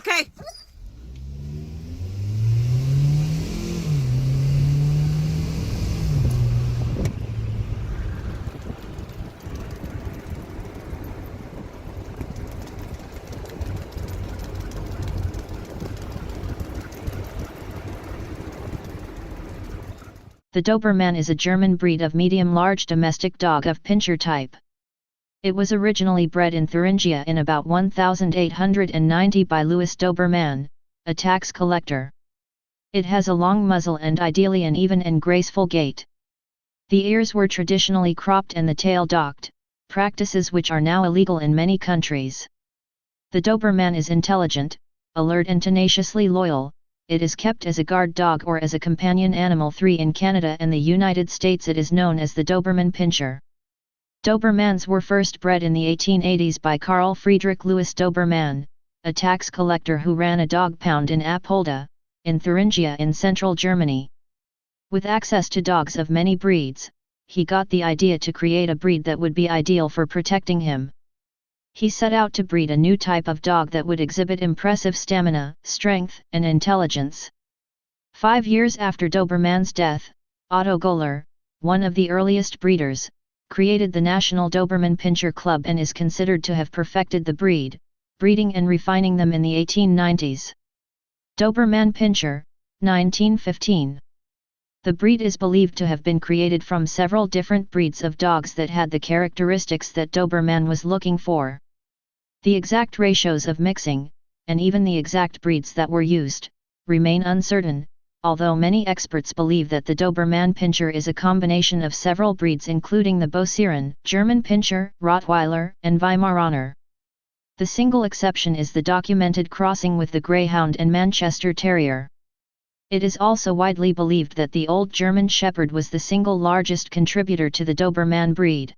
Okay. The Dobermann is a German breed of medium-large domestic dog of Pinscher type. It was originally bred in Thuringia in about 1890 by Louis Dobermann, a tax collector. It has a long muzzle and ideally an even and graceful gait. The ears were traditionally cropped and the tail docked, practices which are now illegal in many countries. The Dobermann is intelligent, alert and tenaciously loyal. It is kept as a guard dog or as a companion animal. In Canada and the United States it is known as the Doberman Pinscher. Dobermanns were first bred in the 1880s by Karl Friedrich Louis Dobermann, a tax collector who ran a dog pound in Apolda, in Thuringia in central Germany. With access to dogs of many breeds, he got the idea to create a breed that would be ideal for protecting him. He set out to breed a new type of dog that would exhibit impressive stamina, strength, and intelligence. 5 years after Dobermann's death, Otto Goeller, one of the earliest breeders, created the National Doberman Pinscher Club and is considered to have perfected the breed, breeding and refining them in the 1890s. Doberman Pinscher, 1915. The breed is believed to have been created from several different breeds of dogs that had the characteristics that Dobermann was looking for. The exact ratios of mixing, and even the exact breeds that were used, remain uncertain, although many experts believe that the Doberman Pinscher is a combination of several breeds including the Bosnian, German Pinscher, Rottweiler, and Weimaraner. The single exception is the documented crossing with the Greyhound and Manchester Terrier. It is also widely believed that the Old German Shepherd was the single largest contributor to the Doberman breed.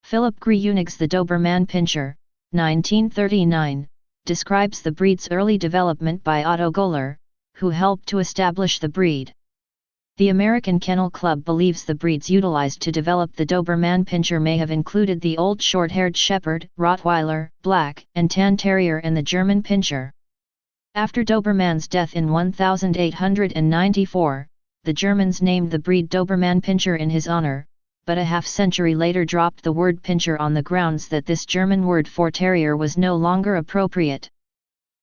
Philipp Greunig's The Doberman Pinscher, 1939, describes the breed's early development by Otto Goeller, who helped to establish the breed. The American Kennel Club believes the breeds utilized to develop the Doberman Pinscher may have included the Old Short-Haired Shepherd, Rottweiler, Black and Tan Terrier and the German Pinscher. After Dobermann's death in 1894, the Germans named the breed Doberman Pinscher in his honor, but a half-century later dropped the word Pinscher on the grounds that this German word for terrier was no longer appropriate.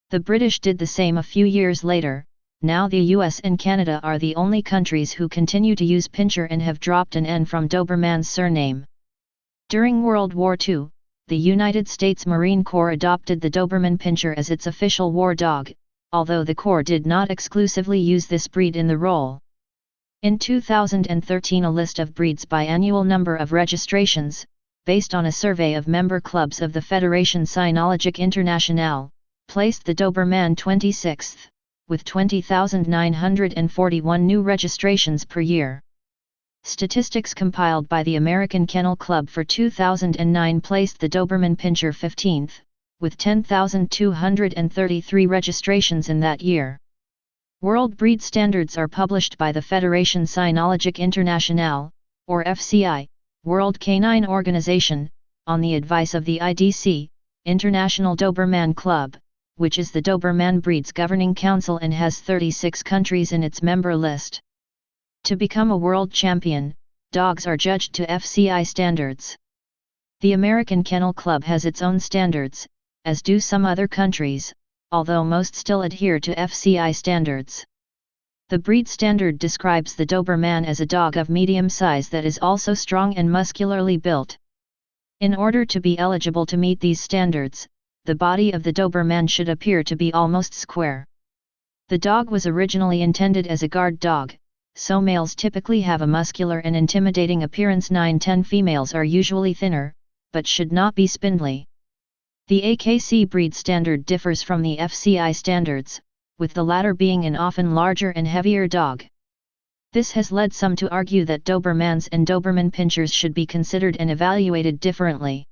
The British did the same a few years later. Now the US and Canada are the only countries who continue to use Pinscher and have dropped an N from Dobermann's surname. During World War II, the United States Marine Corps adopted the Doberman Pinscher as its official war dog, although the Corps did not exclusively use this breed in the role. In 2013, a list of breeds by annual number of registrations, based on a survey of member clubs of the Fédération Cynologique Internationale, placed the Doberman 26th, with 20,941 new registrations per year. Statistics compiled by the American Kennel Club for 2009 placed the Doberman Pinscher 15th, with 10,233 registrations in that year. World breed standards are published by the Fédération Cynologique Internationale, or FCI, World Canine Organization, on the advice of the IDC, International Doberman Club, which is the Doberman breed's governing council and has 36 countries in its member list. To become a world champion, dogs are judged to FCI standards. The American Kennel Club has its own standards, as do some other countries, although most still adhere to FCI standards. The breed standard describes the Doberman as a dog of medium size that is also strong and muscularly built. In order to be eligible to meet these standards, the body of the Doberman should appear to be almost square. The dog was originally intended as a guard dog, so males typically have a muscular and intimidating appearance. 9-10 females are usually thinner, but should not be spindly. The AKC breed standard differs from the FCI standards, with the latter being an often larger and heavier dog. This has led some to argue that Dobermans and Doberman Pinschers should be considered and evaluated differently.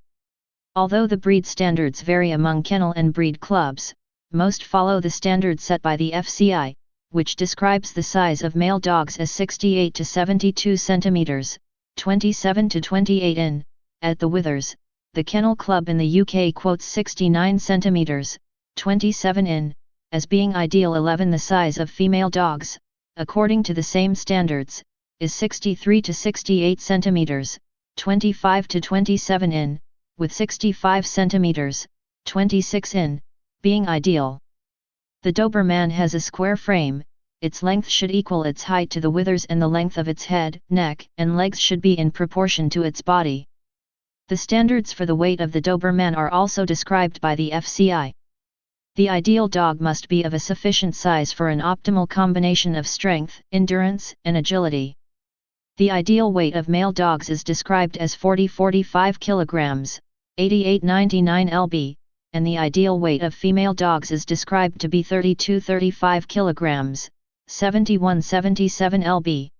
Although the breed standards vary among kennel and breed clubs, most follow the standard set by the FCI, which describes the size of male dogs as 68 to 72 cm, 27 to 28 in, at the withers. The Kennel Club in the UK quotes 69 cm, 27 in, as being ideal. 11. The size of female dogs, according to the same standards, is 63 to 68 centimeters, 25 to 27 in, with 65 centimeters, 26 in, being ideal. The Doberman has a square frame. Its length should equal its height to the withers, and the length of its head, neck, and legs should be in proportion to its body. The standards for the weight of the Doberman are also described by the FCI. The ideal dog must be of a sufficient size for an optimal combination of strength, endurance, and agility. The ideal weight of male dogs is described as 40-45 kilograms, 88-99 lb, and the ideal weight of female dogs is described to be 32-35 kilograms, 71-77 lb.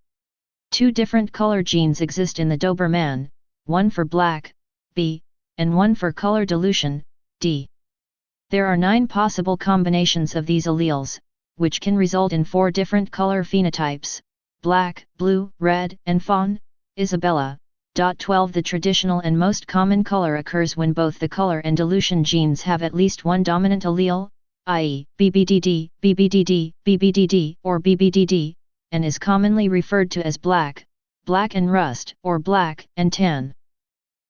Two different color genes exist in the Doberman, one for black, B, and one for color dilution, D. There are 9 possible combinations of these alleles, which can result in 4 different color phenotypes: black, blue, red, and fawn. Isabella. 12. The traditional and most common color occurs when both the color and dilution genes have at least one dominant allele, i.e., BBDD, BBDD, BBDD, or BBDD, and is commonly referred to as black, black and rust, or black and tan.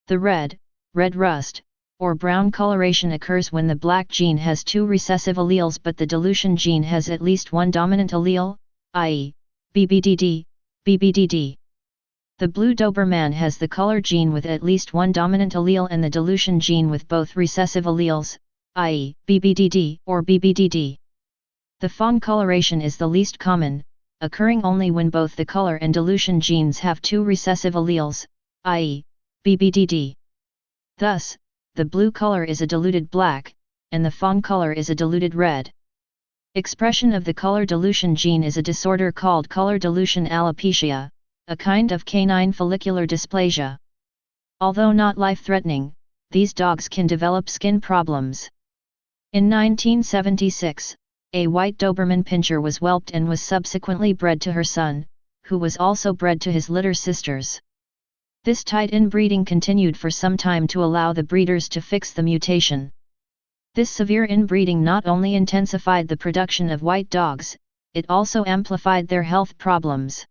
The red, red rust, or brown coloration occurs when the black gene has 2 recessive alleles but the dilution gene has at least one dominant allele, i.e., BBDD, BBDD. The blue Doberman has the color gene with at least one dominant allele and the dilution gene with both recessive alleles, i.e., BBDD or BBDD. The fawn coloration is the least common, occurring only when both the color and dilution genes have 2 recessive alleles, i.e., BBDD. Thus, the blue color is a diluted black, and the fawn color is a diluted red. Expression of the color dilution gene is a disorder called color dilution alopecia, a kind of canine follicular dysplasia. Although not life-threatening, these dogs can develop skin problems. In 1976, a white Doberman Pinscher was whelped and was subsequently bred to her son, who was also bred to his litter sisters. This tight inbreeding continued for some time to allow the breeders to fix the mutation. This severe inbreeding not only intensified the production of white dogs, it also amplified their health problems.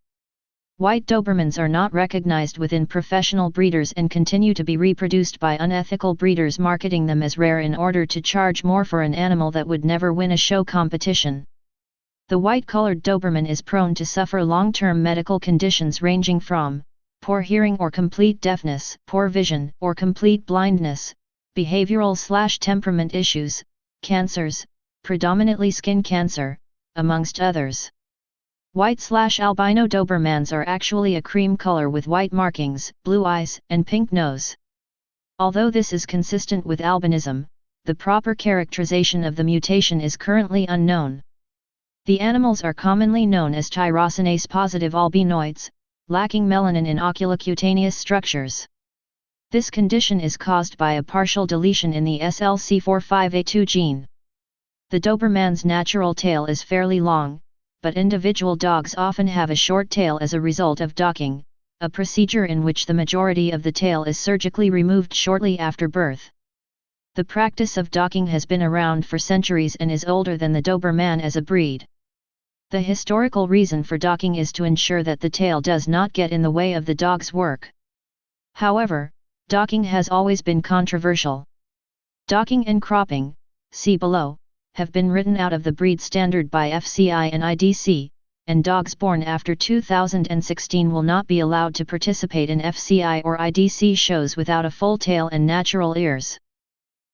White Dobermans are not recognized within professional breeders and continue to be reproduced by unethical breeders marketing them as rare in order to charge more for an animal that would never win a show competition. The white-colored Doberman is prone to suffer long-term medical conditions ranging from poor hearing or complete deafness, poor vision or complete blindness, behavioral/temperament issues, cancers, predominantly skin cancer, amongst others. White/albino Dobermans are actually a cream color with white markings, blue eyes, and pink nose. Although this is consistent with albinism, the proper characterization of the mutation is currently unknown. The animals are commonly known as tyrosinase-positive albinoids, lacking melanin in oculocutaneous structures. This condition is caused by a partial deletion in the SLC45A2 gene. The Doberman's natural tail is fairly long, but individual dogs often have a short tail as a result of docking, a procedure in which the majority of the tail is surgically removed shortly after birth. The practice of docking has been around for centuries and is older than the Doberman as a breed. The historical reason for docking is to ensure that the tail does not get in the way of the dog's work. However, docking has always been controversial. Docking and cropping, see below, have been written out of the breed standard by FCI and IDC, and dogs born after 2016 will not be allowed to participate in FCI or IDC shows without a full tail and natural ears.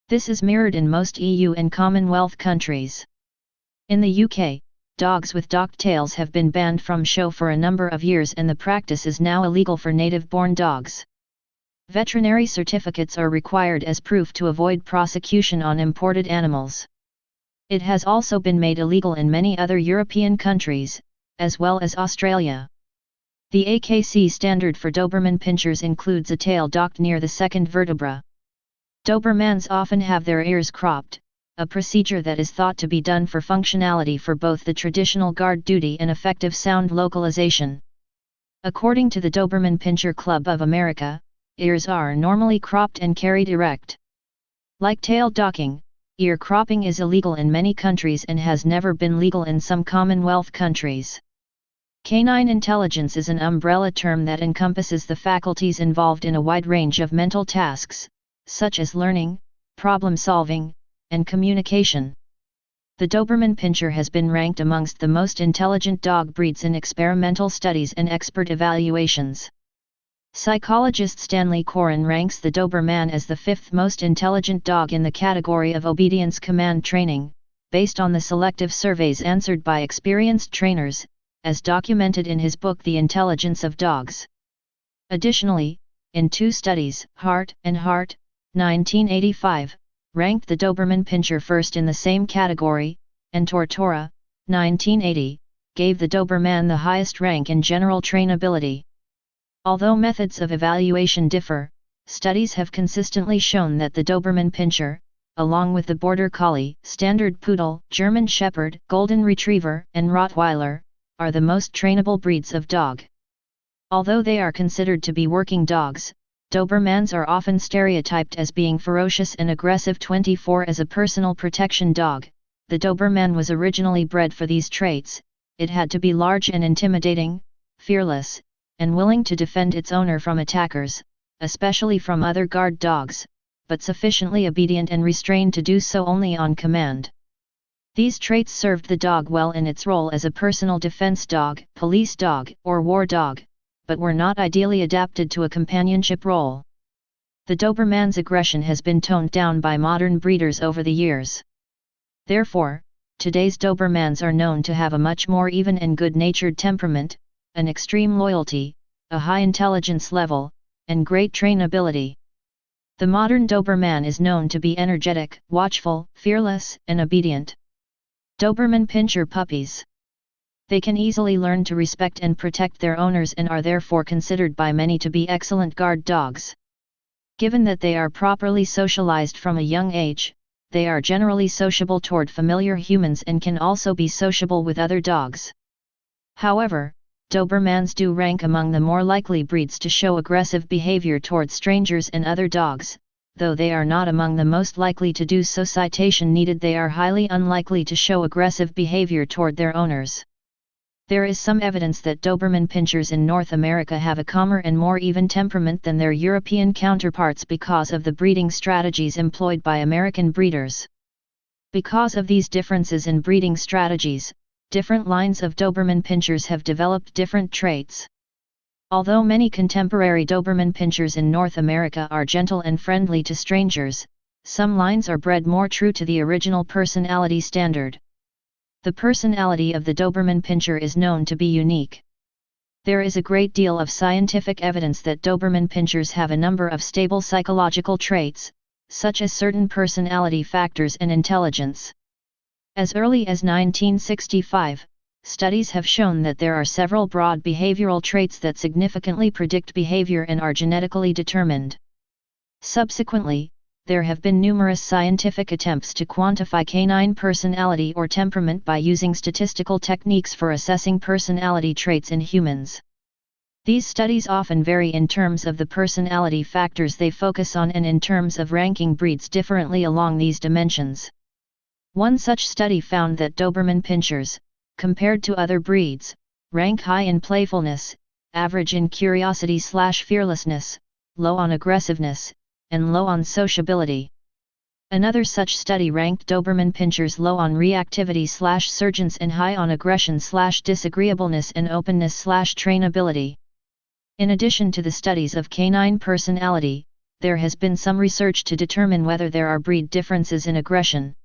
This is mirrored in most EU and Commonwealth countries. In the UK, dogs with docked tails have been banned from show for a number of years and the practice is now illegal for native-born dogs. Veterinary certificates are required as proof to avoid prosecution on imported animals. It has also been made illegal in many other European countries, as well as Australia. The AKC standard for Doberman Pinschers includes a tail docked near the second vertebra. Dobermans often have their ears cropped, a procedure that is thought to be done for functionality for both the traditional guard duty and effective sound localization. According to the Doberman Pinscher Club of America, ears are normally cropped and carried erect. Like tail docking, Ear cropping is illegal in many countries and has never been legal in some Commonwealth countries. Canine intelligence is an umbrella term that encompasses the faculties involved in a wide range of mental tasks, such as learning, problem-solving, and communication. The Doberman Pinscher has been ranked amongst the most intelligent dog breeds in experimental studies and expert evaluations. Psychologist Stanley Coren ranks the Doberman as the fifth most intelligent dog in the category of obedience command training, based on the selective surveys answered by experienced trainers, as documented in his book The Intelligence of Dogs. Additionally, in two studies, Heart and Heart, 1985, ranked the Doberman Pinscher first in the same category, and Tortora, 1980, gave the Doberman the highest rank in general trainability. Although methods of evaluation differ, studies have consistently shown that the Doberman Pinscher, along with the Border Collie, Standard Poodle, German Shepherd, Golden Retriever, and Rottweiler, are the most trainable breeds of dog. Although they are considered to be working dogs, Dobermans are often stereotyped as being ferocious and aggressive. 24 As a personal protection dog, the Doberman was originally bred for these traits. It had to be large and intimidating, fearless, and willing to defend its owner from attackers, especially from other guard dogs, but sufficiently obedient and restrained to do so only on command. These traits served the dog well in its role as a personal defense dog, police dog, or war dog, but were not ideally adapted to a companionship role. The Doberman's aggression has been toned down by modern breeders over the years. Therefore, today's Dobermans are known to have a much more even and good-natured temperament, an extreme loyalty, a high intelligence level, and great trainability. The modern Doberman is known to be energetic, watchful, fearless, and obedient. Doberman Pinscher puppies. They can easily learn to respect and protect their owners and are therefore considered by many to be excellent guard dogs. Given that they are properly socialized from a young age, they are generally sociable toward familiar humans and can also be sociable with other dogs. However, Dobermans do rank among the more likely breeds to show aggressive behavior toward strangers and other dogs, though they are not among the most likely to do so. Citation needed. They are highly unlikely to show aggressive behavior toward their owners. There is some evidence that Doberman Pinschers in North America have a calmer and more even temperament than their European counterparts because of the breeding strategies employed by American breeders. Because of these differences in breeding strategies, different lines of Doberman Pinschers have developed different traits. Although many contemporary Doberman Pinschers in North America are gentle and friendly to strangers, some lines are bred more true to the original personality standard. The personality of the Doberman Pinscher is known to be unique. There is a great deal of scientific evidence that Doberman Pinschers have a number of stable psychological traits, such as certain personality factors and intelligence. As early as 1965, studies have shown that there are several broad behavioral traits that significantly predict behavior and are genetically determined. Subsequently, there have been numerous scientific attempts to quantify canine personality or temperament by using statistical techniques for assessing personality traits in humans. These studies often vary in terms of the personality factors they focus on and in terms of ranking breeds differently along these dimensions. One such study found that Doberman Pinschers, compared to other breeds, rank high in playfulness, average in curiosity/fearlessness, low on aggressiveness, and low on sociability. Another such study ranked Doberman Pinschers low on reactivity/surgence and high on aggression/disagreeableness and openness/trainability. In addition to the studies of canine personality, there has been some research to determine whether there are breed differences in aggression.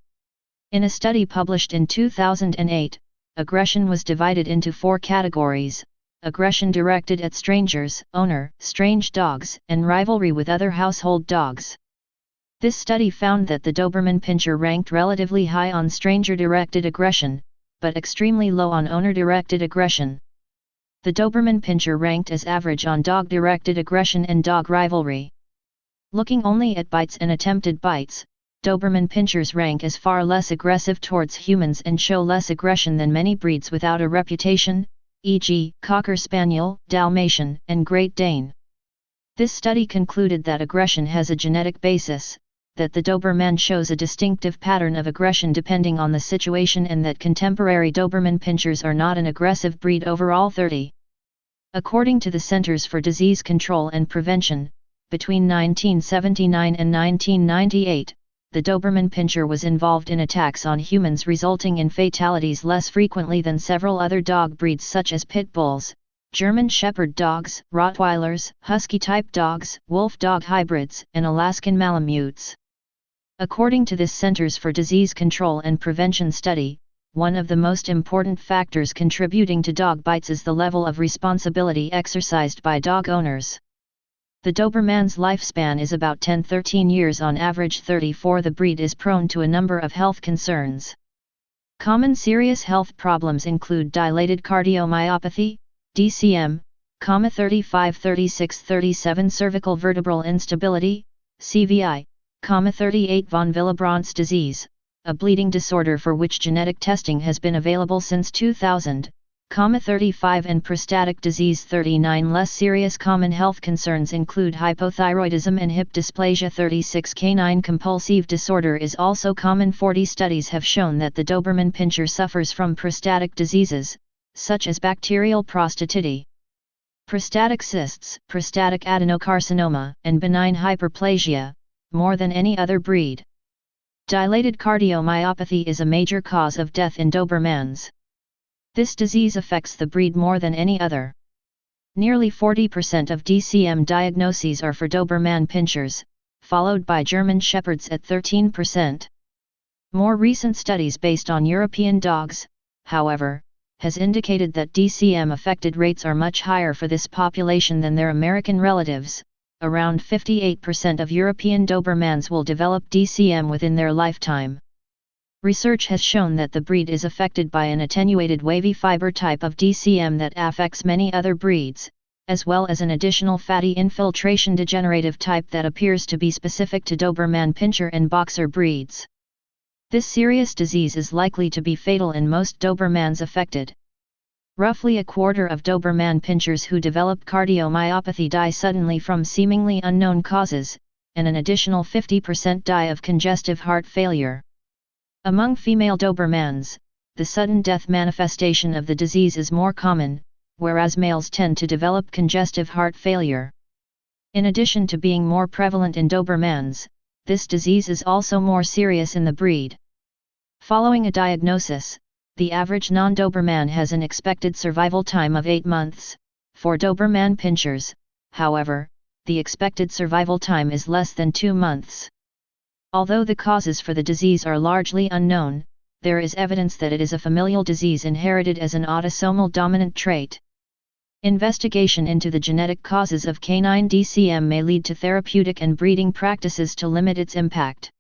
In a study published in 2008, aggression was divided into 4 categories: aggression directed at strangers, owner, strange dogs, and rivalry with other household dogs. This study found that the Doberman Pinscher ranked relatively high on stranger-directed aggression, but extremely low on owner-directed aggression. The Doberman Pinscher ranked as average on dog-directed aggression and dog rivalry. Looking only at bites and attempted bites, Doberman Pinschers rank as far less aggressive towards humans and show less aggression than many breeds without a reputation, e.g., Cocker Spaniel, Dalmatian, and Great Dane. This study concluded that aggression has a genetic basis, that the Doberman shows a distinctive pattern of aggression depending on the situation and that contemporary Doberman Pinschers are not an aggressive breed overall. 30. According to the Centers for Disease Control and Prevention, between 1979 and 1998, the Doberman Pinscher was involved in attacks on humans resulting in fatalities less frequently than several other dog breeds such as pit bulls, German Shepherd dogs, Rottweilers, Husky-type dogs, Wolf dog hybrids, and Alaskan Malamutes. According to this Centers for Disease Control and Prevention study, one of the most important factors contributing to dog bites is the level of responsibility exercised by dog owners. The Doberman's lifespan is about 10-13 years on average. 34. The breed is prone to a number of health concerns. Common serious health problems include dilated cardiomyopathy, DCM, 35, 36, 37 cervical vertebral instability, CVI, 38 von Willebrand's disease, a bleeding disorder for which genetic testing has been available since 2000, 35 and prostatic disease. 39 Less serious common health concerns include hypothyroidism and hip dysplasia. 36 Canine compulsive disorder is also common. 40 Studies have shown that the Doberman Pinscher suffers from prostatic diseases, such as bacterial prostatitis, prostatic cysts, prostatic adenocarcinoma, and benign hyperplasia, more than any other breed. Dilated cardiomyopathy is a major cause of death in Dobermans. This disease affects the breed more than any other. Nearly 40% of DCM diagnoses are for Doberman Pinschers, followed by German Shepherds at 13%. More recent studies based on European dogs, however, has indicated that DCM-affected rates are much higher for this population than their American relatives. Around 58% of European Dobermans will develop DCM within their lifetime. Research has shown that the breed is affected by an attenuated wavy fiber type of DCM that affects many other breeds, as well as an additional fatty infiltration degenerative type that appears to be specific to Doberman Pinscher and Boxer breeds. This serious disease is likely to be fatal in most Dobermans affected. Roughly a quarter of Doberman Pinschers who develop cardiomyopathy die suddenly from seemingly unknown causes, and an additional 50% die of congestive heart failure. Among female Dobermans, the sudden death manifestation of the disease is more common, whereas males tend to develop congestive heart failure. In addition to being more prevalent in Dobermans, this disease is also more serious in the breed. Following a diagnosis, the average non-Doberman has an expected survival time of 8 months. For Doberman Pinschers, however, the expected survival time is less than 2 months. Although the causes for the disease are largely unknown, there is evidence that it is a familial disease inherited as an autosomal dominant trait. Investigation into the genetic causes of canine DCM may lead to therapeutic and breeding practices to limit its impact.